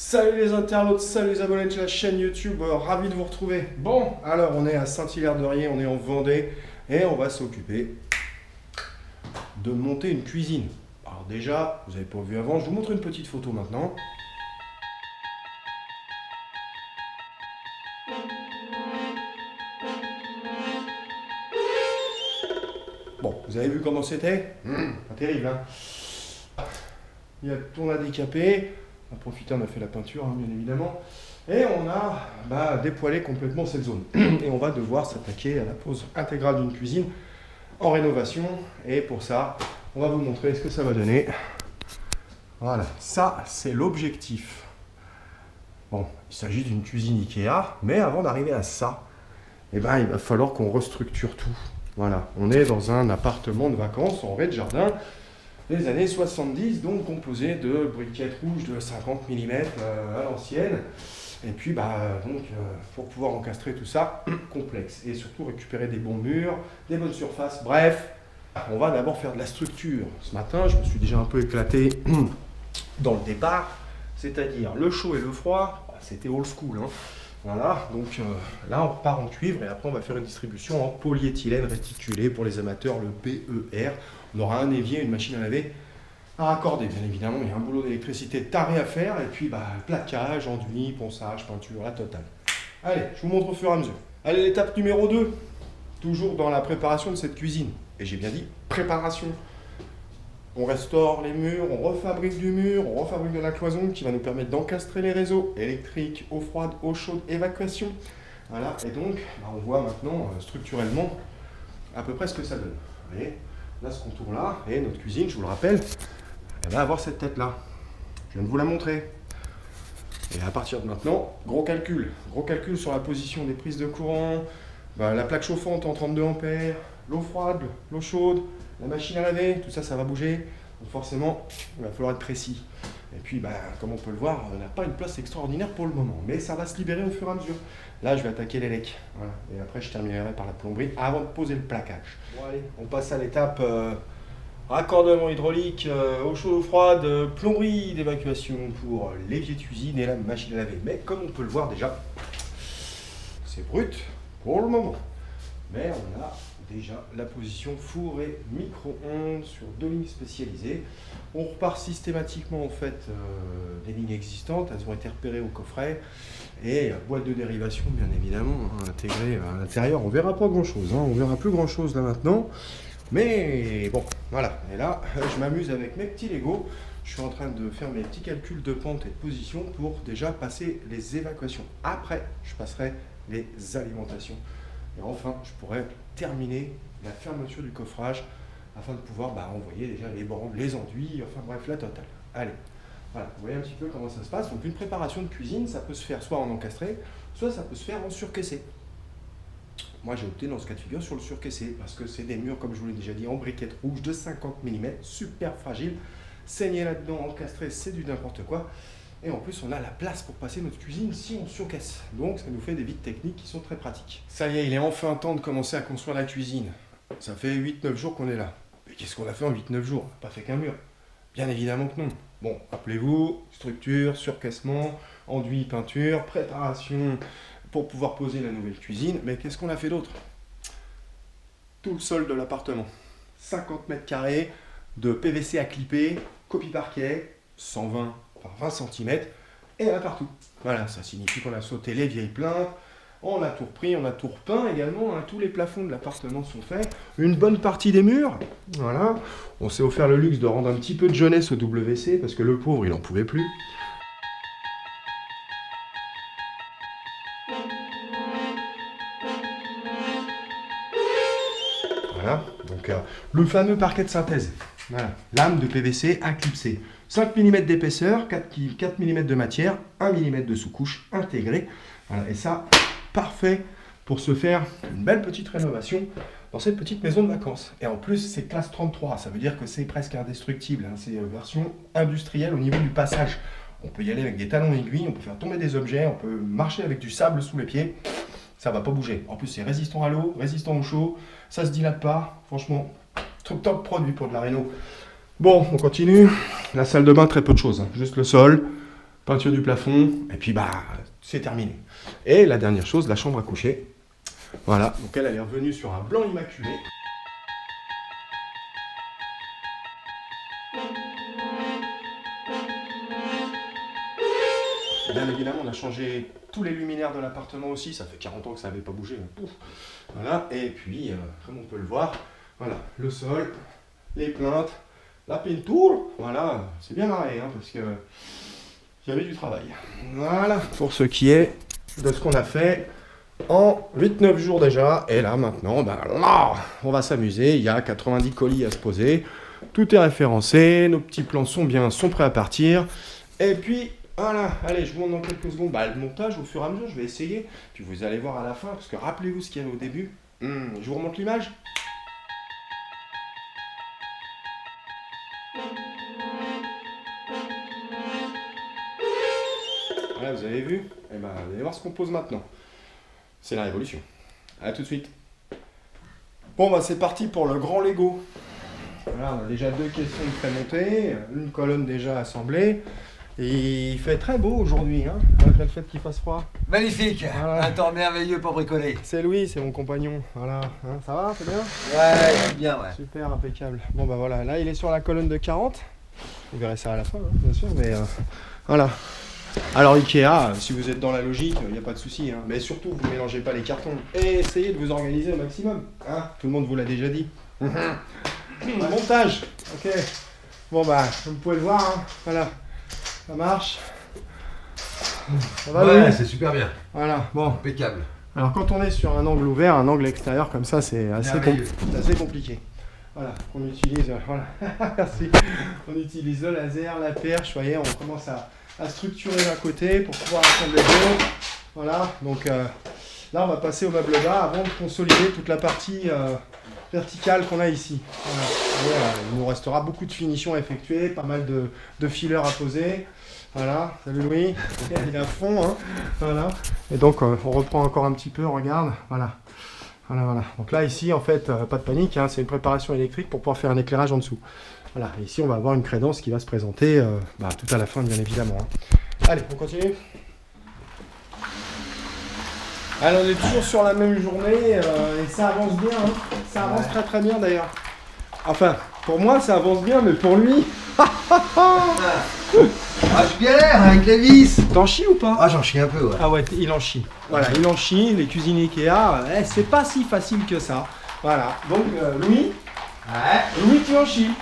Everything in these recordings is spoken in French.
Salut les internautes, salut les abonnés de la chaîne YouTube, ravi de vous retrouver. Bon, alors on est à Saint-Hilaire-de-Riez, on est en Vendée et on va s'occuper de monter une cuisine. Alors déjà, vous n'avez pas vu avant, je vous montre une petite photo maintenant. Bon, vous avez vu comment c'était? Pas terrible, hein. On a décapé, on a profité, on a fait la peinture, hein, bien évidemment. Et on a dépoilé complètement cette zone. Et on va devoir s'attaquer à la pose intégrale d'une cuisine en rénovation. Et pour ça, on va vous montrer ce que ça va donner. Voilà, ça c'est l'objectif. Bon, il s'agit d'une cuisine Ikea, mais avant d'arriver à ça, il va falloir qu'on restructure tout. Voilà, on est dans un appartement de vacances en rez-de-jardin des années 70, donc composé de briquettes rouges de 50 mm à l'ancienne. Et puis, pour pouvoir encastrer tout ça, complexe. Et surtout récupérer des bons murs, des bonnes surfaces. Bref, on va d'abord faire de la structure. Ce matin, je me suis déjà un peu éclaté dans le départ. C'est-à-dire le chaud et le froid, c'était old school, hein. Voilà, donc là on repart en cuivre et après on va faire une distribution en polyéthylène réticulé pour les amateurs, le PER. On aura un évier, une machine à laver à raccorder, bien évidemment, il y a un boulot d'électricité taré à faire et puis plaquage, enduit, ponçage, peinture, la totale. Allez, je vous montre au fur et à mesure. Allez, l'étape numéro 2, toujours dans la préparation de cette cuisine. Et j'ai bien dit préparation. On restaure les murs, on refabrique du mur, on refabrique de la cloison qui va nous permettre d'encastrer les réseaux électriques, eau froide, eau chaude, évacuation. Voilà, et donc on voit maintenant structurellement à peu près ce que ça donne. Vous voyez, là ce contour-là, et notre cuisine, je vous le rappelle, elle va avoir cette tête-là. Je viens de vous la montrer. Et à partir de maintenant, gros calcul sur la position des prises de courant, la plaque chauffante en 32 ampères, l'eau froide, l'eau chaude, la machine à laver, tout ça, ça va bouger. Donc forcément, il va falloir être précis. Et puis, comme on peut le voir, on n'a pas une place extraordinaire pour le moment. Mais ça va se libérer au fur et à mesure. Là, je vais attaquer les lecs. Voilà. Et après, je terminerai par la plomberie avant de poser le plaquage. Bon, allez, on passe à l'étape raccordement hydraulique, eau chaude, eau froide, plomberie d'évacuation pour l'évier de cuisine et la machine à laver. Mais comme on peut le voir déjà, c'est brut pour le moment. Mais on a déjà la position four et micro-ondes sur 2 lignes spécialisées. On repart systématiquement en fait des lignes existantes, elles ont été repérées au coffret et boîte de dérivation bien évidemment intégrée à l'intérieur. On verra pas grand chose, on verra plus grand chose là maintenant, mais bon voilà. Et là je m'amuse avec mes petits Lego. Je suis en train de faire mes petits calculs de pente et de position pour déjà passer les évacuations. Après je passerai les alimentations. Et enfin, je pourrais terminer la fermeture du coffrage afin de pouvoir envoyer déjà les bandes, les enduits, enfin bref, la totale. Allez, voilà, vous voyez un petit peu comment ça se passe. Donc une préparation de cuisine, ça peut se faire soit en encastré, soit ça peut se faire en surcaissé. Moi j'ai opté dans ce cas de figure sur le surcaissé, parce que c'est des murs, comme je vous l'ai déjà dit, en briquettes rouges de 50 mm, super fragiles. Saigner là-dedans, encastré, c'est du n'importe quoi. Et en plus, on a la place pour passer notre cuisine si on surcaisse. Donc, ça nous fait des vides techniques qui sont très pratiques. Ça y est, il est enfin temps de commencer à construire la cuisine. Ça fait 8-9 jours qu'on est là. Mais qu'est-ce qu'on a fait en 8-9 jours? On n'a pas fait qu'un mur. Bien évidemment que non. Bon, rappelez-vous, structure, surcaissement, enduit, peinture, préparation pour pouvoir poser la nouvelle cuisine. Mais qu'est-ce qu'on a fait d'autre? Tout le sol de l'appartement. 50 mètres carrés de PVC à clipper, copie parquet, 120 par 20 cm, et là partout. Voilà, ça signifie qu'on a sauté les vieilles plaintes, on a tout repris, on a tout repeint également, tous les plafonds de l'appartement sont faits, une bonne partie des murs, voilà. On s'est offert le luxe de rendre un petit peu de jeunesse au WC, parce que le pauvre, il n'en pouvait plus. Voilà, donc le fameux parquet de synthèse. Voilà, lame de PVC à clipser. 5 mm d'épaisseur, 4 mm de matière, 1 mm de sous-couche intégrée. Voilà, et ça, parfait pour se faire une belle petite rénovation dans cette petite maison de vacances. Et en plus, c'est classe 33, ça veut dire que c'est presque indestructible. C'est version industrielle au niveau du passage. On peut y aller avec des talons aiguilles, on peut faire tomber des objets, on peut marcher avec du sable sous les pieds. Ça va pas bouger. En plus, c'est résistant à l'eau, résistant au chaud, ça se dilate pas. Franchement, top produit pour de la réno. Bon, on continue. La salle de bain, très peu de choses. Juste le sol, peinture du plafond, et puis bah c'est terminé. Et la dernière chose, la chambre à coucher. Voilà, donc elle est revenue sur un blanc immaculé. Bien évidemment, on a changé tous les luminaires de l'appartement aussi, ça fait 40 ans que ça n'avait pas bougé. Pouf. Voilà, et puis, comme on peut le voir, voilà, le sol, les plaintes, la peinture, voilà, c'est bien marré, hein, parce que j'avais du travail. Voilà, pour ce qui est de ce qu'on a fait en 8-9 jours déjà, et là maintenant, ben là, on va s'amuser, il y a 90 colis à se poser, tout est référencé, nos petits plans sont prêts à partir, et puis... Voilà, allez, je vous montre dans quelques secondes le montage au fur et à mesure, je vais essayer, puis vous allez voir à la fin, parce que rappelez-vous ce qu'il y avait au début. Je vous remonte l'image. Voilà, vous avez vu? Et ben, vous allez voir ce qu'on pose maintenant. C'est la révolution. A tout de suite. Bon, bah c'est parti pour le grand Lego. Voilà, on a déjà 2 caissons de prémontés, une colonne déjà assemblée. Et il fait très beau aujourd'hui, hein, malgré le fait qu'il fasse froid. Magnifique, voilà. Un temps merveilleux pour bricoler. C'est Louis, c'est mon compagnon, voilà. Hein, ça va, c'est bien? Ouais, c'est bien, ouais. Super, impeccable. Bon bah voilà, là il est sur la colonne de 40. Vous verrez ça à la fin, hein, bien sûr, mais voilà. Alors Ikea, si vous êtes dans la logique, il n'y a pas de souci, hein, mais surtout vous ne mélangez pas les cartons. Et essayez de vous organiser au maximum, hein. Tout le monde vous l'a déjà dit. Montage, ok. Bon bah, comme vous pouvez le voir, hein, voilà. Ça marche. Ça va, ouais, Louis? c'est super bien. Voilà, bon. Impeccable. Alors quand on est sur un angle ouvert, un angle extérieur comme ça, c'est assez compliqué. Voilà, on utilise, voilà, merci. On utilise le laser, la perche, vous voyez, on commence à structurer d'un côté pour pouvoir assembler de l'autre. Voilà, donc là on va passer au meuble bas avant de consolider toute la partie verticale qu'on a ici. Voilà. Il nous restera beaucoup de finitions à effectuer, pas mal de fillers à poser. Voilà, salut Louis, il est à fond, hein. Voilà. Et donc on reprend encore un petit peu, regarde, voilà. Voilà. Donc là ici en fait, pas de panique, hein, c'est une préparation électrique pour pouvoir faire un éclairage en dessous. Voilà, et ici on va avoir une crédence qui va se présenter tout à la fin bien évidemment. Hein. Allez, on continue. Alors on est toujours sur la même journée et ça avance bien, hein. Ça avance très bien d'ailleurs. Enfin, pour moi ça avance bien, mais pour lui... Ah, je galère avec les vis. T'en chies ou pas? Ah, j'en chie un peu, ouais. Ah ouais, il en chie. Voilà, il en chie, les cuisines Ikea, c'est pas si facile que ça. Voilà, donc Louis, Louis tu en chies.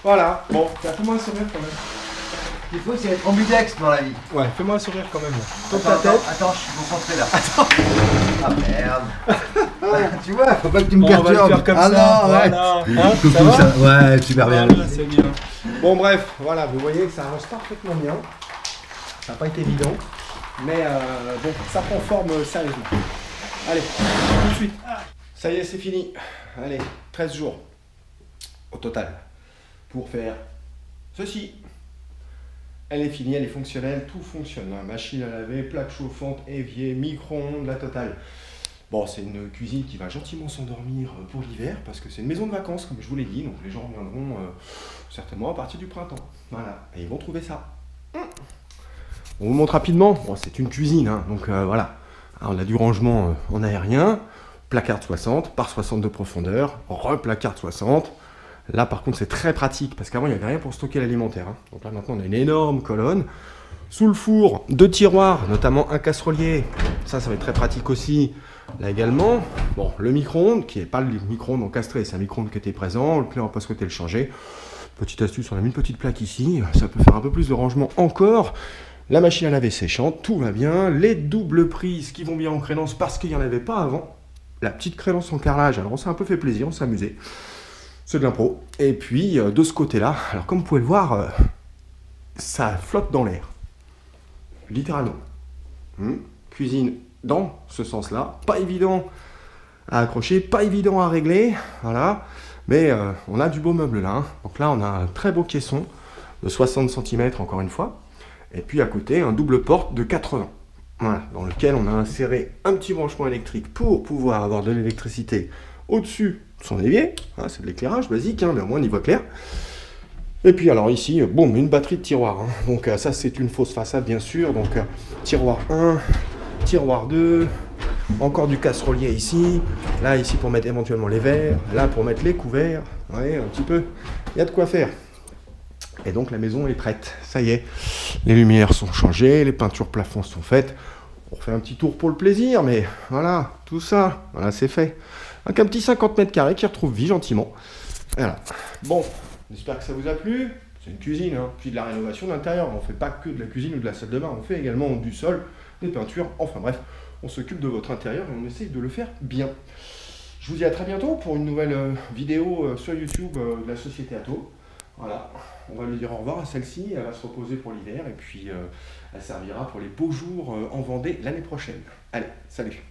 Voilà, bon, fais-moi un sourire quand même. Ce qu'il faut, c'est être ambidex dans la vie. Ouais, fais-moi un sourire quand même. Attends, je suis concentré là. Ah merde. Tu vois, faut pas que tu me perturbes. On va le faire comme ça. Non, ouais. Voilà. Coucou, Ça va? Ouais, super bien. Voilà, c'est bien. Bon bref, voilà, vous voyez que ça avance parfaitement bien. Ça n'a pas été évident, mais bon, ça prend forme sérieusement. Allez, tout de suite. Ça y est, c'est fini. Allez, 13 jours au total pour faire ceci. Elle est finie, elle est fonctionnelle, tout fonctionne. Machine à laver, plaque chauffante, évier, micro-ondes, la totale. Bon, c'est une cuisine qui va gentiment s'endormir pour l'hiver, parce que c'est une maison de vacances, comme je vous l'ai dit, donc les gens reviendront certainement à partir du printemps. Voilà, et ils vont trouver ça. On vous montre rapidement. Bon, c'est une cuisine, hein, donc voilà. Alors, on a du rangement en aérien, placard 60 par 60 de profondeur, replacard 60. Là, par contre, c'est très pratique, parce qu'avant, il n'y avait rien pour stocker l'alimentaire. Hein. Donc là, maintenant, on a une énorme colonne. Sous le four, 2 tiroirs, notamment un casserolier. Ça va être très pratique aussi. Là également, bon, le micro-ondes, qui n'est pas le micro-ondes encastré, c'est un micro-ondes qui était présent. Le client n'a pas souhaité le changer. Petite astuce, on a mis une petite plaque ici. Ça peut faire un peu plus de rangement encore. La machine à laver séchante, tout va bien. Les doubles prises qui vont bien en crédence parce qu'il n'y en avait pas avant. La petite crédence en carrelage, alors on s'est un peu fait plaisir, on s'est amusé. C'est de l'impro. Et puis, de ce côté-là, alors comme vous pouvez le voir, ça flotte dans l'air. Littéralement. Cuisine dans ce sens-là. Pas évident à accrocher, pas évident à régler. Voilà. Mais on a du beau meuble là. Hein. Donc là, on a un très beau caisson de 60 cm, encore une fois. Et puis à côté, un double porte de 80. Voilà. Dans lequel on a inséré un petit branchement électrique pour pouvoir avoir de l'électricité au-dessus de son évier. Hein, c'est de l'éclairage basique, hein, mais au moins on y voit clair. Et puis alors ici, boum, une batterie de tiroirs. Hein. Donc ça c'est une fausse façade bien sûr. Donc tiroir 1, tiroir 2, encore du casserolier ici. Là ici pour mettre éventuellement les verres, là pour mettre les couverts. Ouais, un petit peu, il y a de quoi faire. Et donc la maison est prête, ça y est. Les lumières sont changées, les peintures plafond sont faites. On refait un petit tour pour le plaisir, mais voilà, tout ça, voilà, c'est fait. Donc un petit 50 mètres carrés qui retrouve vie gentiment. Voilà. Bon, j'espère que ça vous a plu. C'est une cuisine, hein, puis de la rénovation d'intérieur. On ne fait pas que de la cuisine ou de la salle de bain, on fait également du sol, des peintures, enfin bref, on s'occupe de votre intérieur et on essaye de le faire bien. Je vous dis à très bientôt pour une nouvelle vidéo sur YouTube de la société Atto. Voilà, on va lui dire au revoir à celle-ci, elle va se reposer pour l'hiver et puis elle servira pour les beaux jours en Vendée l'année prochaine. Allez, salut!